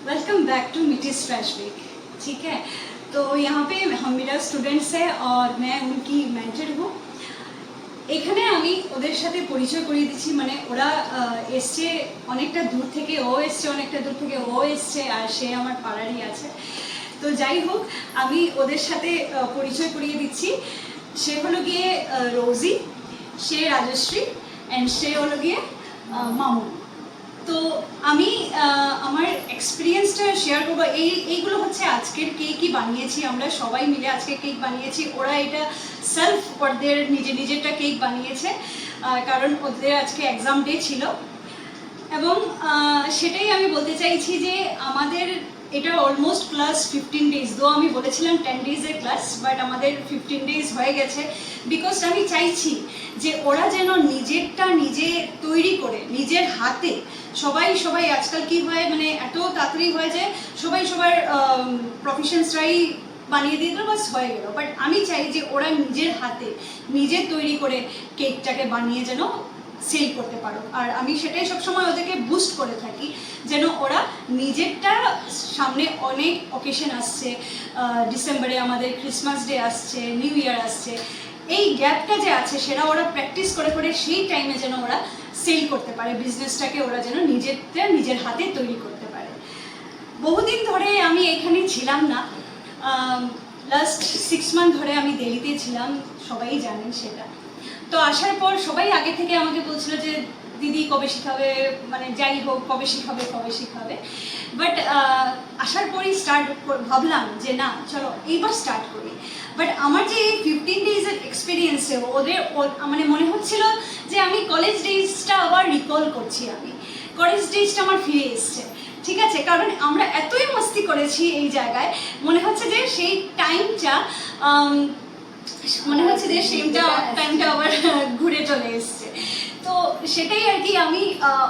Welcome back to मिटीज fresh week. ठीक है, तो यहाँ पे हम मेरा स्टूडेंट्स है और मैं उनकी मेंटर हूँ। এখানে আমি ওদের সাথে পরিচয় করিয়ে দিচ্ছি, মানে ওরা এসছে অনেকটা দূর থেকে, ও এসছে অনেকটা দূর থেকে, ও এসছে আর সে আমার পাড়ারই আছে। তো যাই হোক, আমি ওদের সাথে পরিচয় করিয়ে দিচ্ছি। সে হলো গিয়ে রোজি, সে রাজশ্রী অ্যান্ড সে হলো গিয়ে মামুন। তো আমি আমার এক্সপিরিয়েন্সটা শেয়ার করবো। এইগুলো হচ্ছে আজকের কেকই বানিয়েছি আমরা সবাই মিলে, আজকে কেক বানিয়েছি। ওরা এটা সেলফ ওদের নিজেরটা কেক বানিয়েছে, কারণ ওদের আজকে এক্সাম ডে ছিল। এবং সেটাই আমি বলতে চাইছি যে আমাদের এটা অলমোস্ট ক্লাস 15 ডেজ, দো আমি বলেছিলাম 10 ডেজের ক্লাস, বাট আমাদের 15 ডেজ হয়ে গেছে। বিকজ আমি চাইছি যে ওরা যেন নিজেরটা নিজে তৈরি করে নিজের হাতে, সবাই আজকাল কি হয়, মানে এত তাড়াতাড়ি হয় যে সবাই সবার প্রফেশনসরাই বানিয়ে দিয়ে দিল, বাস হয়ে গেল। বাট আমি চাই যে ওরা নিজের হাতে নিজে তৈরি করে কেকটাকে বানিয়ে যেন সেল করতে পারো। আর আমি সেটাই সবসময় ওদেরকে বুস্ট করে থাকি, যেন ওরা নিজেরটা, সামনে অনেক অকেশন আসছে, ডিসেম্বরে আমাদের ক্রিসমাস ডে আসছে, নিউ ইয়ার আসছে, এই গ্যাপটা যে আছে সেটা ওরা প্র্যাকটিস করে করে সেই টাইমে যেন ওরা সেল করতে পারে, বিজনেসটাকে ওরা যেন নিজের হাতে তৈরি করতে পারে। বহুদিন ধরে আমি এখানে ছিলাম না, লাস্ট 6 মান্থ ধরে আমি দিল্লিতে ছিলাম, সবাই জানেন সেটা। তো আসার পর সবাই আগে থেকে আমাকে বলছিল যে দিদি কবে শিখাবে, মানে যাই হোক কবে শিখাবে। বাট আসার পরেই ভাবলাম যে না চলো এইবার স্টার্ট করি। বাট আমার যে এই 15 ডেজের এক্সপিরিয়েন্সে মানে মনে হচ্ছিল যে আমি কলেজ ডেজটা আবার রিকল করছি, আমি কলেজ ডেজটা আমার ফিরে এসছে। ঠিক আছে, কারণ আমরা এতই মস্তি করেছি এই জায়গায়, মনে হচ্ছে যে সেই টাইমটা টাইমটা আবার ঘুরে চলে এসছে। তো সেটাই আর কি আমি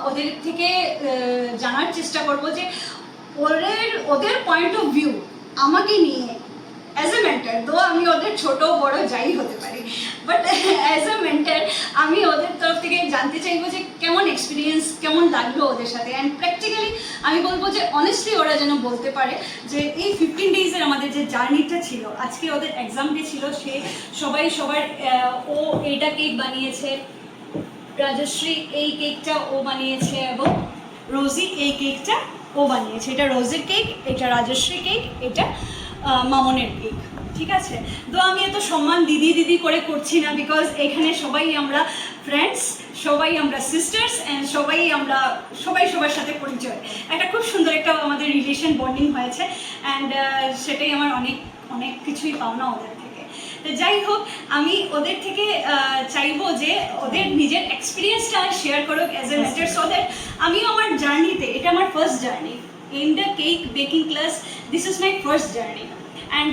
ওদের থেকে জানার চেষ্টা করব যে ওদের পয়েন্ট অফ ভিউ আমাকে নিয়ে অ্যাজ এ মেন্টার, দো আমি ওদের ছোট বড় যাই হতে পারি, বাট অ্যাজ এ মেন্টার আমি ওদের তরফ থেকে জানতে চাইবো যে কেমন এক্সপিরিয়েন্স, কেমন লাগলো ওদের সাথে। অ্যান্ড প্র্যাকটিক্যালি আমি বলবো যে অনেস্টলি ওরা যেন বলতে পারে যে এই 15 ডেজের আমাদের যে জার্নিটা ছিল, আজকে ওদের এক্সাম ডে ছিল, সবার ও এইটা কেক বানিয়েছে, রাজশ্রী এই কেকটা ও বানিয়েছে, এবং রোজি এই কেকটা ও বানিয়েছে। এটা রোজের কেক, এটা রাজশ্রী কেক, এটা মামনের কেক। ঠিক আছে, তো আমি এত সম্মান দিদি করে করছি না, বিকজ এখানে সবাই আমরা ফ্রেন্ডস, সবাই আমরা সিস্টার্স অ্যান্ড সবাই সবার সাথে পরিচয়, একটা খুব সুন্দর একটা আমাদের রিলেশন বন্ডিং হয়েছে। অ্যান্ড সেটাই আমার অনেক কিছুই পাওনা ওদের থেকে। তো যাই হোক, আমি ওদের থেকে চাইবো যে ওদের নিজের এক্সপিরিয়েন্সটা শেয়ার করুক as a mentor, so that আমিও আমার জার্নিতে, এটা আমার first journey in the cake baking class, this is my first journey. And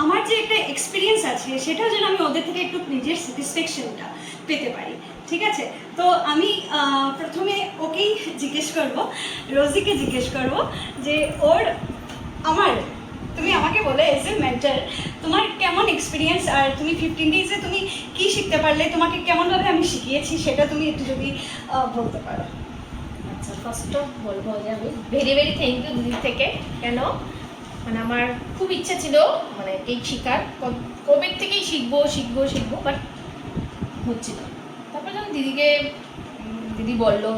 আমার যে একটা এক্সপিরিয়েন্স আছে সেটাও যেন আমি ওদের থেকে একটু নিজের স্যাটিসফ্যাকশনটা পেতে পারি। ঠিক আছে, তো আমি প্রথমে ওকেই জিজ্ঞেস করব, রোজিকে জিজ্ঞেস করব যে তুমি আমাকে বলে এজ এ মেন্টর তোমার কেমন এক্সপিরিয়েন্স, আর তুমি 15 ডেজে তুমি কী শিখতে পারলে, তোমাকে কেমনভাবে আমি শিখিয়েছি সেটা তুমি একটু যদি বলতে পারো। আচ্ছা, ফার্স্ট অফ বলবো যে আমি ভেরি থ্যাংক ইউ দিদির থেকে। কেন, মানে আমার খুব ইচ্ছা ছিল মানে কেক শেখার, কবে থেকেই শিখবো বাট হচ্ছিল। তারপর যখন দিদি বললো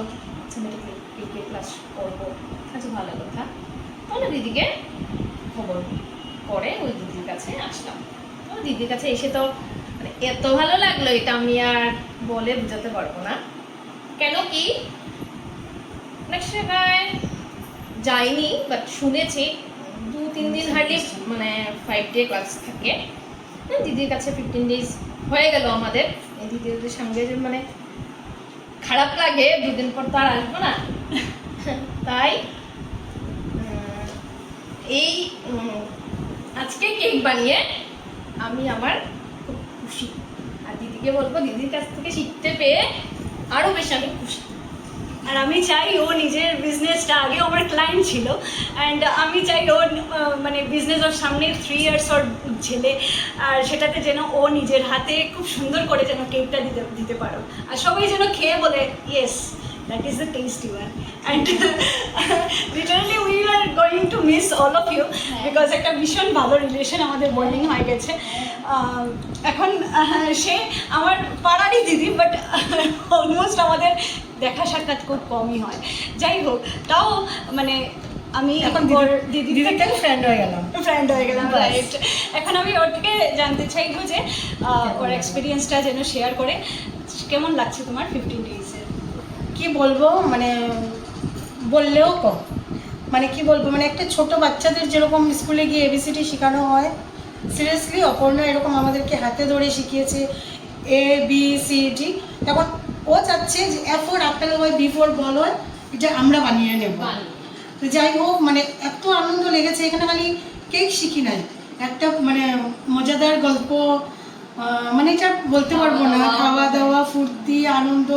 আচ্ছা আমি কেকের ক্লাস করবো, আচ্ছা ভালো কথা, তাহলে দিদিকে খবর করে ওই দিদির কাছে আসলাম। তো দিদির কাছে এসে তো মানে এত ভালো লাগলো, এটা আমি আর বলে বোঝাতে পারবো না। কেন কি অনেক জায়গায় যাইনি, বাট শুনেছি 2-3 দিন হার্ডলি মানে 5 ডে ক্লাস থাকে। দিদির কাছে 15 ডেজ হয়ে গেল আমাদের। এই দিদিদের সঙ্গে মানে খারাপ লাগে, 2 দিন পর তো আর আসবো না, তাই এই আজকে কেক বানিয়ে আমি আমার খুব খুশি। আর দিদিকে বলবো দিদির কাছ থেকে শিখতে পেয়ে আরও বেশি আমি খুশি। আর আমি চাই ও নিজের বিজনেসটা, আগে আমার ক্লায়েন্ট ছিল, অ্যান্ড আমি চাই ওর মানে বিজনেস ওর সামনে 3 ইয়ার্স ওর ছেলে, আর সেটাতে যেন ও নিজের হাতে খুব সুন্দর করে যেন কেকটা দিতে পারো, আর সবাই যেন খেয়ে বলে yes that is the tasty one. And literally we are going miss all of you because একটা ভীষণ ভালো রিলেশন আমাদের বন্ডিং হয়ে গেছে। এখন সে আমার পাড়ারই দিদি, বাট অলমোস্ট আমাদের দেখা সাক্ষাৎ খুব কমই হয়। যাই হোক, তাও মানে আমি এখন দিদি থেকে ফ্রেন্ড হয়ে গেলাম। রাইট। এখন আমি ওর থেকে জানতে চাইবো যে ওর এক্সপিরিয়েন্সটা যেন শেয়ার করে। কেমন লাগছে তোমার 15 ডেজে? কি বলবো, মানে বললেও কম। মানে কি বলবো, মানে একটা ছোট বাচ্চাদের যেরকম স্কুলে গিয়ে এবিসিডি শেখানো হয়, সিরিয়াসলি অপর্ণা এরকম আমাদেরকে হাতে ধরে শিখিয়েছে ABCD। এখন ও চাচ্ছে যে A4 আপেল হয়, B4 বল হয়, এটা আমরা বানিয়ে নেব। তো যাই হোক, মানে এত আনন্দ লেগেছে। এখানে খালি কেক শিখি নাই, একটা মানে মজাদার গল্প, মানে এটা বলতে পারবো না। খাওয়া দাওয়া, ফুর্তি, আনন্দ,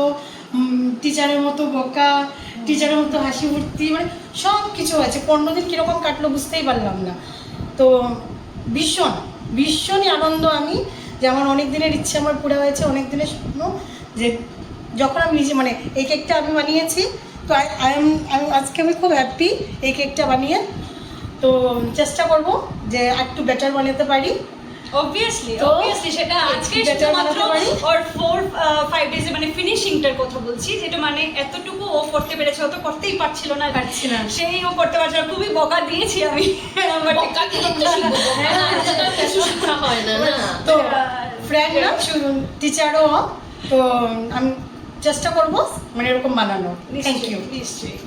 টিচারের মতো বকা, টিচারের মতো হাসি ফুর্তি, মানে সব কিছু আছে। 15 দিন কীরকম কাটলো বুঝতেই পারলাম না। তো ভীষণই আনন্দ আমি, যে আমার অনেক দিনের ইচ্ছে আমার পুরো হয়েছে, অনেক দিনের স্বপ্ন, যে যখন আমি নিজে মানে এই কেকটা আমি বানিয়েছি। তো আমি আজকে আমি খুব হ্যাপি এই কেকটা বানিয়ে। তো চেষ্টা করব যে একটু বেটার বানাতে পারি। অবভিয়াসলি সেটা আজকে better শুধুমাত্র বানাতে পারি। ওর 4-5 ডেজে মানে ফিনিশিংটার কথা বলছি, যেটা মানে এতটুকু ও করতে পেরেছে। ও তো করতেই পারছিল না, সেই ও করতে পারছে না। খুবই বকা দিয়েছি আমি, তো ফ্রেন্ড না, টিচারও। তো আমি চেষ্টা করব মানে এরকম বানানো। Thank you. নিশ্চয়ই।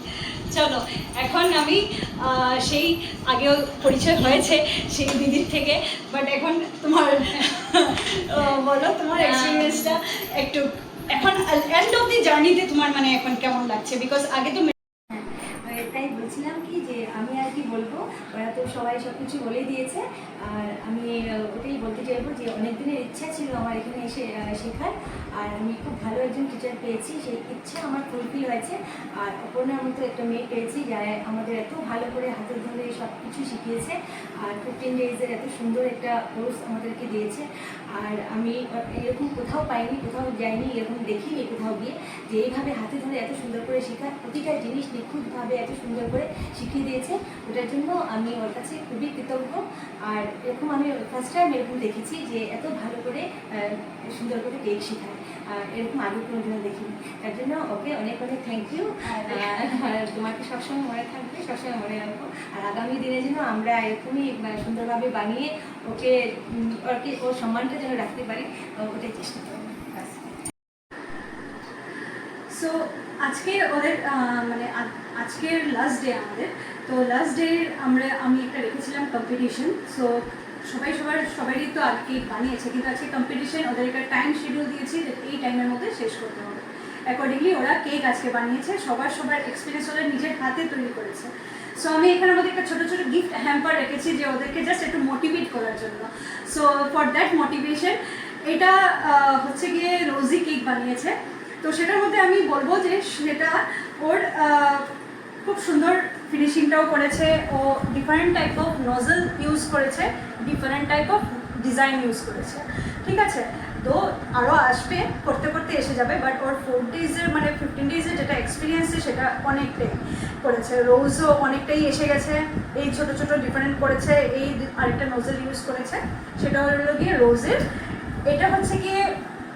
চলো, এখন আমি সেই আগেও পরিচয় হয়েছে সেই দিদির থেকে, বাট এখন তোমার বলো তোমার এক্সপিরিয়েন্সটা একটু। এখন এন্ড অফ দি জার্নিতে তোমার মানে এখন কেমন লাগছে? বিকজ আগে তো তাই বলছিলাম কি যে আমি আর কি বলবো, ওরা তো সবাই সব কিছু বলে দিয়েছে। আর আমি ওটাই বলতে চাইবো যে অনেক দিনের ইচ্ছা ছিল আমার এখানে এসে শেখার। আর আমি খুব ভালো একজন টিচার পেয়েছি, সেই ইচ্ছা আমার ফুলফিল হয়েছে। আর অপর্ণার মতো একটা মেয়ে পেয়েছি যারা আমাদের এত ভালো করে হাতে ধরে সব কিছু শিখিয়েছে। আর 15 ডেজের এত সুন্দর একটা কোর্স আমাদেরকে দিয়েছে। আর আমি এরকম কোথাও পাইনি, কোথাও যাইনি, এরকম দেখিনি কোথাও গিয়ে, যে এইভাবে হাতে ধরে এত সুন্দর করে শেখা, প্রতিটা জিনিস নিখুঁতভাবে এত সুন্দর করে শিখিয়ে দিয়েছে। ওটার জন্য আমি ওর কাছে খুবই কৃতজ্ঞ। আর এরকম আমি ফার্স্ট টাইম এরকম দেখেছি যে এত ভালো করে সুন্দর করে কেক শেখায়। আর এরকম আগে কোনোদিনও দেখিনি। তার জন্য ওকে অনেক অনেক থ্যাংক ইউ। তোমাকে সবসময় মনে থাকবে, সবসময় মনে রাখবো। আর আগামী দিনে যেন আমরা এরকমই সুন্দরভাবে বানিয়ে ওকে ওর সম্মানটা যেন রাখতে পারি, ওটাই চেষ্টা করবো। সো আজকে ওদের মানে আজকের লাস্ট ডে আমাদের। তো লাস্ট ডে আমি একটা রেখেছিলাম কম্পিটিশন। সো সবারই তো আর কেক বানিয়েছে, কিন্তু আজকে কম্পিটিশন, ওদের একটা টাইম শিডিউল দিয়েছি যে এই টাইমের মধ্যে শেষ করতে হবে। অ্যাকর্ডিংলি ওরা কেক আজকে বানিয়েছে। সবার এক্সপিরিয়েন্স ওদের নিজের হাতে তৈরি করেছে। সো আমি এখানের মধ্যে একটা ছোটো ছোটো গিফট হ্যাম্পার রেখেছি, যে ওদেরকে জাস্ট একটু মোটিভেট করার জন্য। সো ফর দ্যাট মোটিভেশন, এটা হচ্ছে গিয়ে রোজি কেক বানিয়েছে। তো সেটার মধ্যে আমি বলবো যে সেটা ওর খুব সুন্দর ফিনিশিংটাও করেছে। ও different type of nozzle use করেছে, different type of design use করেছে। ঠিক আছে, তো আরও আসবে, করতে করতে এসে যাবে। বাট ওর 4 ডেজের মানে 15 ডেজের যেটা এক্সপিরিয়েন্সে সেটা অনেকটাই করেছে। রোজও অনেকটাই এসে গেছে, এই ছোটো ছোটো ডিফারেন্ট করেছে। এই আরেকটা নজল ইউজ করেছে, সেটা হলো গিয়ে রোজের। এটা হচ্ছে গিয়ে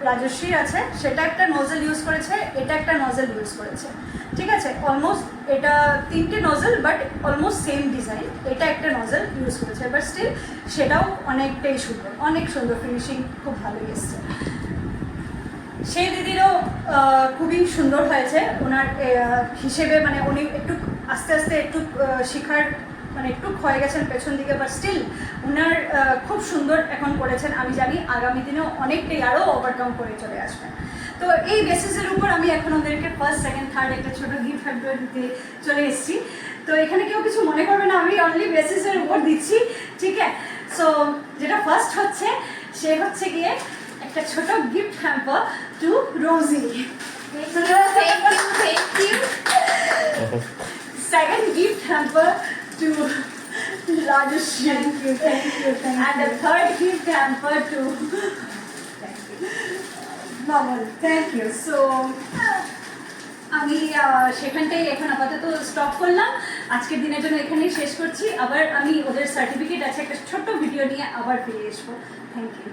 রাজশ্রী আছে, সেটা একটা নজল ইউজ করেছে, এটা একটা নজল ইউজ করেছে। ঠিক আছে, অলমোস্ট এটা 3টে nozzle, but almost same design. এটা একটা নজল ইউজ করেছে, বাট স্টিল সেটাও অনেকটাই সুন্দর, অনেক সুন্দর ফিনিশিং, খুব ভালো এসছে। সেই দিদিরও খুবই সুন্দর হয়েছে ওনার হিসেবে। মানে উনি একটু আস্তে আস্তে একটু শেখার মানে একটু ক্ষয়ে গেছেন পেছন দিকে, বাট স্টিল ওনার খুব সুন্দর এখন করেছেন। আমি জানি আগামী দিনেও অনেকটাই আরও ওভারকাম করে চলে আসবেন। তো এই বেসিসের উপর আমি এখন ওদেরকে ফার্স্ট, সেকেন্ড, থার্ড একটা ছোটো গিফট হ্যাম্পার দিতে চলে এসেছি। তো এখানে কেউ কিছু মনে করবে না, আমি অনলি বেসিসের উপর দিচ্ছি। ঠিক আছে, সো যেটা ফার্স্ট হচ্ছে, সে হচ্ছে গিয়ে একটা ছোট gift hamper two Rosie. Second gift hamper to Rajeshri. Thank you. And the third gift hamper to Namal. Thank you. So আমি সেখানটাই এখন আপাতত স্টপ করলাম, আজকের দিনের জন্য এখানেই শেষ করছি। আবার আমি ওদের সার্টিফিকেট আছে একটা ছোট্ট ভিডিও নিয়ে আবার ফিরে আসবো। Thank you.